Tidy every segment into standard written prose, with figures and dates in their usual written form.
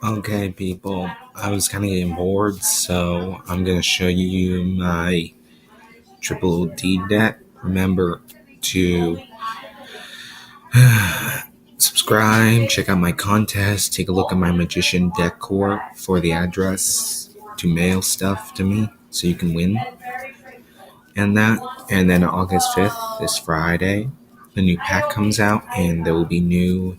Okay, people, I was kind of getting bored, so I'm going to show you my triple D deck. Remember to subscribe, check out my contest, take a look at my magician deck core for the address to mail stuff to me so you can win. And that, and then August 5th, this Friday, the new pack comes out, and there will be new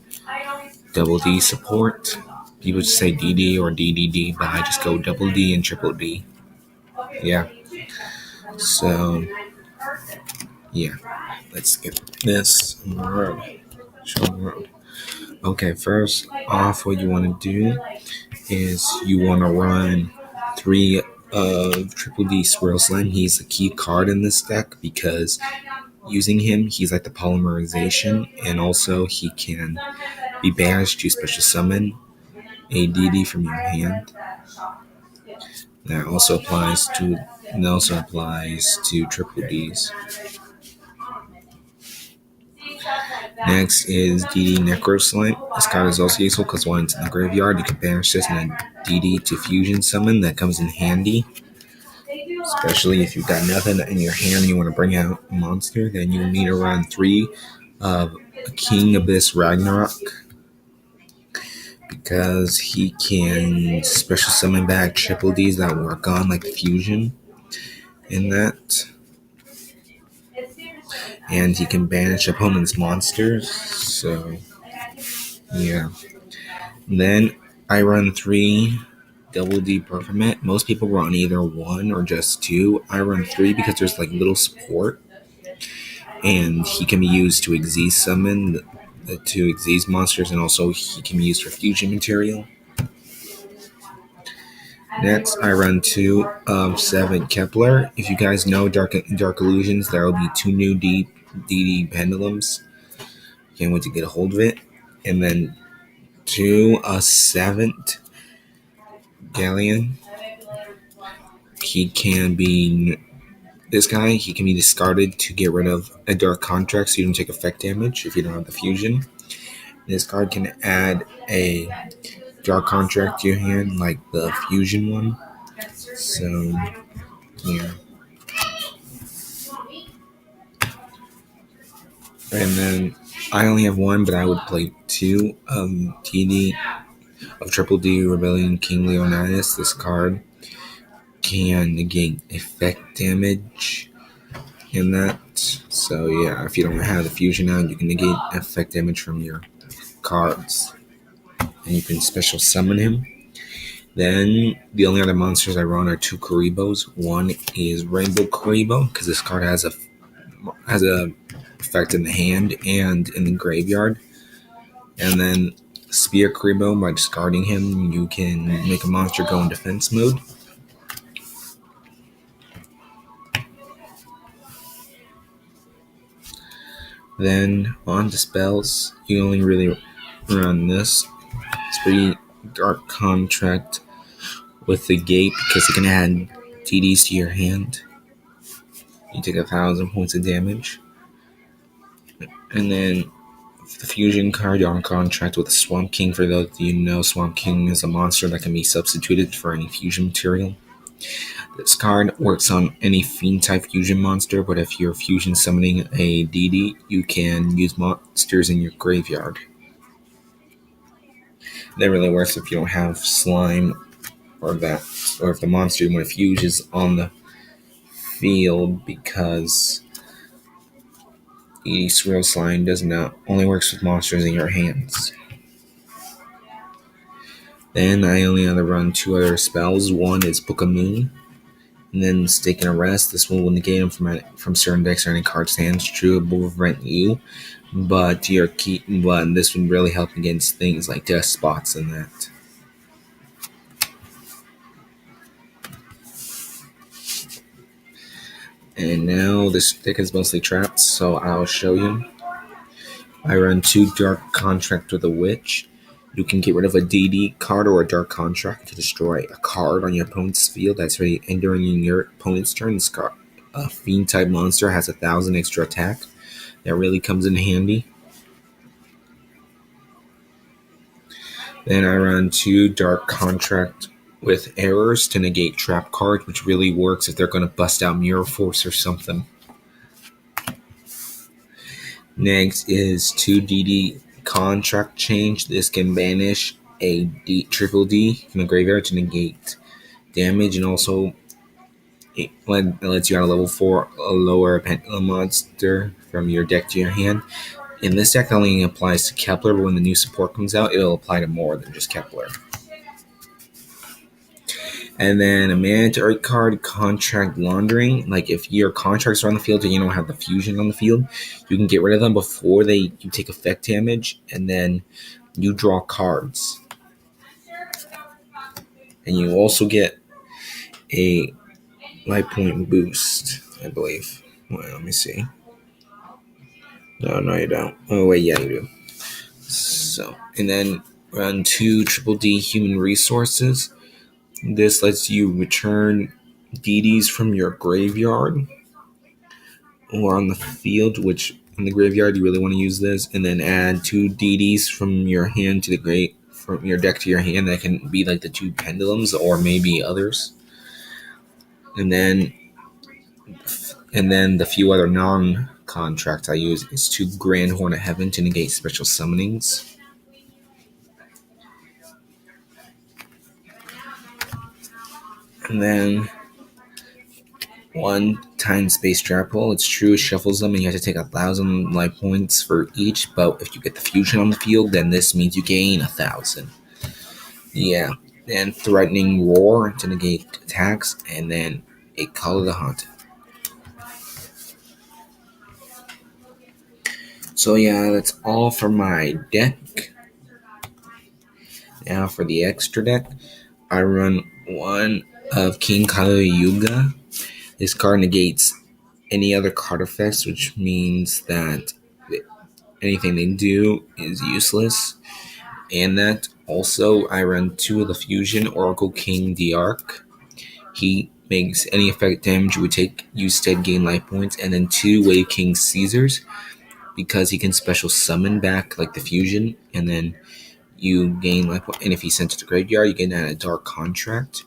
double D support. People just say DD or DDD, but I just go double D and triple D. Yeah. So, yeah. Let's get this on the road. Show the road. Okay, first off, what you want to do is you want to run 3 of Triple D Swirl Slime. He's a key card in this deck because using him, he's like the polymerization, and also he can be banished to special summon a DD from your hand. That also applies to Triple Ds. Next is DD Necro Slime. This card is also useful because when it's in the graveyard, you can banish this in a DD to fusion summon. That comes in handy, especially if you've got nothing in your hand and you want to bring out a monster. Then you need to run 3 of King Abyss Ragnarok because he can special summon back triple Ds that work on like fusion in that. And he can banish opponent's monsters. So, yeah. Then I run 3 double D Performant. Most people run either 1 or just 2. I run 3 because there's like little support. And he can be used to Xyz summon the 2 Xyz monsters, and also he can be used for fusion material. Next, I run 2 of 7 Kepler. If you guys know Dark Illusions, there will be 2 new DD Pendulums. Can't wait to get a hold of it. And then 2 of 7th Galleon. He can be discarded to get rid of a dark contract so you don't take effect damage if you don't have the fusion. This card can add a dark contract to your hand, like the fusion one. So, yeah. And then I only have 1, but I would play 2 TD of Triple D Rebellion King Leonidas. This card can negate effect damage in that. So yeah, if you don't have the fusion out, you can negate effect damage from your cards. And you can special summon him. Then the only other monsters I run are 2 Karibos. One is Rainbow Karibo, because this card has a effect in the hand and in the graveyard. And then Spear Karibo, by discarding him, you can make a monster go in defense mode. Then on to spells, you only really run this. It's pretty dark contract with the gate because it can add TDs to your hand. You take 1,000 points of damage. And then the fusion card, you're on contract with the Swamp King. For those of you who know, Swamp King is a monster that can be substituted for any fusion material. This card works on any fiend type fusion monster, but if you're fusion summoning a DD, you can use monsters in your graveyard. That really works if you don't have slime or if the monster you want to fuse is on the field, because Swirl Slime only works with monsters in your hands. Then I only have to run 2 other spells. One is Book of Moon, and then Stake and Arrest. This one will negate them from certain decks or any card's hands. True, it will prevent you, but this would really help against things like Death Spots and that. And now this deck is mostly trapped, so I'll show you. I run 2 Dark Contract with a Witch. You can get rid of a DD card or a Dark Contract to destroy a card on your opponent's field that's ready entering your opponent's turn. This card, a Fiend type monster, has 1,000 extra attack. That really comes in handy. Then I run 2 Dark Contract with Errors to negate trap cards, which really works if they're going to bust out Mirror Force or something. Next is 2 DD Contract Change. This can banish a triple D from the graveyard to negate damage, and also it lets you out a level 4 a lower Pendulum monster from your deck to your hand. And this deck only applies to Kepler, but when the new support comes out, it'll apply to more than just Kepler. And then a mandatory card, Contract Laundering. Like if your contracts are on the field and you don't have the fusion on the field, you can get rid of them before you take effect damage, and then you draw cards. And you also get a life point boost, I believe. Well, let me see. No, you don't. Oh, wait, yeah, you do. So, and then run 2 Triple D Human Resources. This lets you return DDs from your graveyard or on the field, which in the graveyard you really want to use this, and then add 2 DDs from your hand to from your deck to your hand. That can be like the 2 pendulums or maybe others. And then the few other non-contracts I use is 2 Grand Horn of Heaven to negate special summonings. And then 1 Time Space Trap Hole. It's true, it shuffles them, and you have to take 1,000 life points for each. But if you get the fusion on the field, then this means you gain 1,000. Yeah. And Threatening Roar to negate attacks, and then a Call of the Haunted. So yeah, that's all for my deck. Now for the extra deck, I run 1 of King Kali Yuga. This card negates any other card effects, which means that anything they do is useless. And that also, I run 2 of the Fusion Oracle King Diarch. He makes any effect damage you would take, you instead gain life points. And then 2 Wave King Caesars, because he can special summon back like the Fusion, and then you gain life points. And if he's sent to the graveyard, you get a Dark Contract.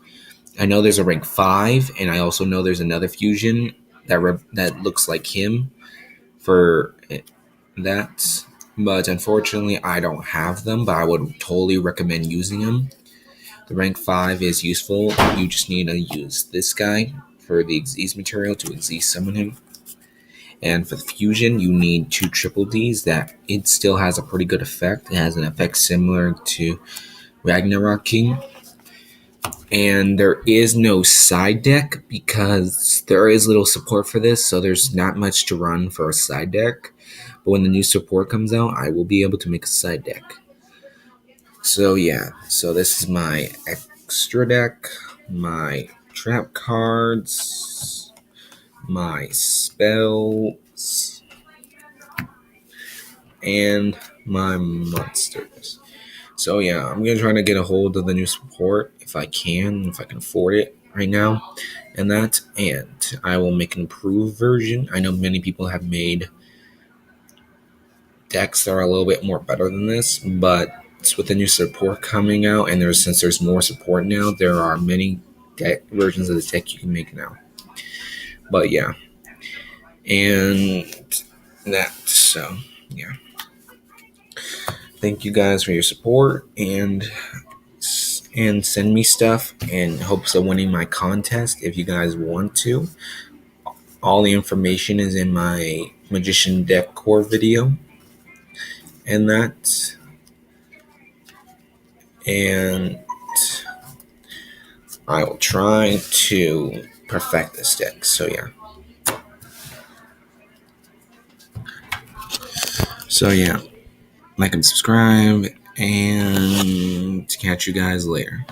I know there's a rank 5, and I also know there's another Fusion that looks like him for that. But unfortunately, I don't have them, but I would totally recommend using them. The rank 5 is useful. You just need to use this guy for the Xyz material to Xyz summon him. And for the fusion, you need 2 triple Ds that it still has a pretty good effect. It has an effect similar to Ragnarok King. And there is no side deck because there is little support for this, so there's not much to run for a side deck. But when the new support comes out, I will be able to make a side deck. So yeah, so this is my extra deck, my trap cards, my spells, and my monsters. So yeah, I'm gonna try to get a hold of the new support if I can afford it right now, and I will make an improved version. I know many people have made decks that are a little bit more better than this, but with the new support coming out, and since there's more support now, there are many deck versions of the deck you can make now. But yeah, and so yeah. Thank you guys for your support, and send me stuff in hopes of winning my contest if you guys want to. All the information is in my Magician Deck Core video, and I will try to perfect this deck. So yeah. Like and subscribe, and catch you guys later.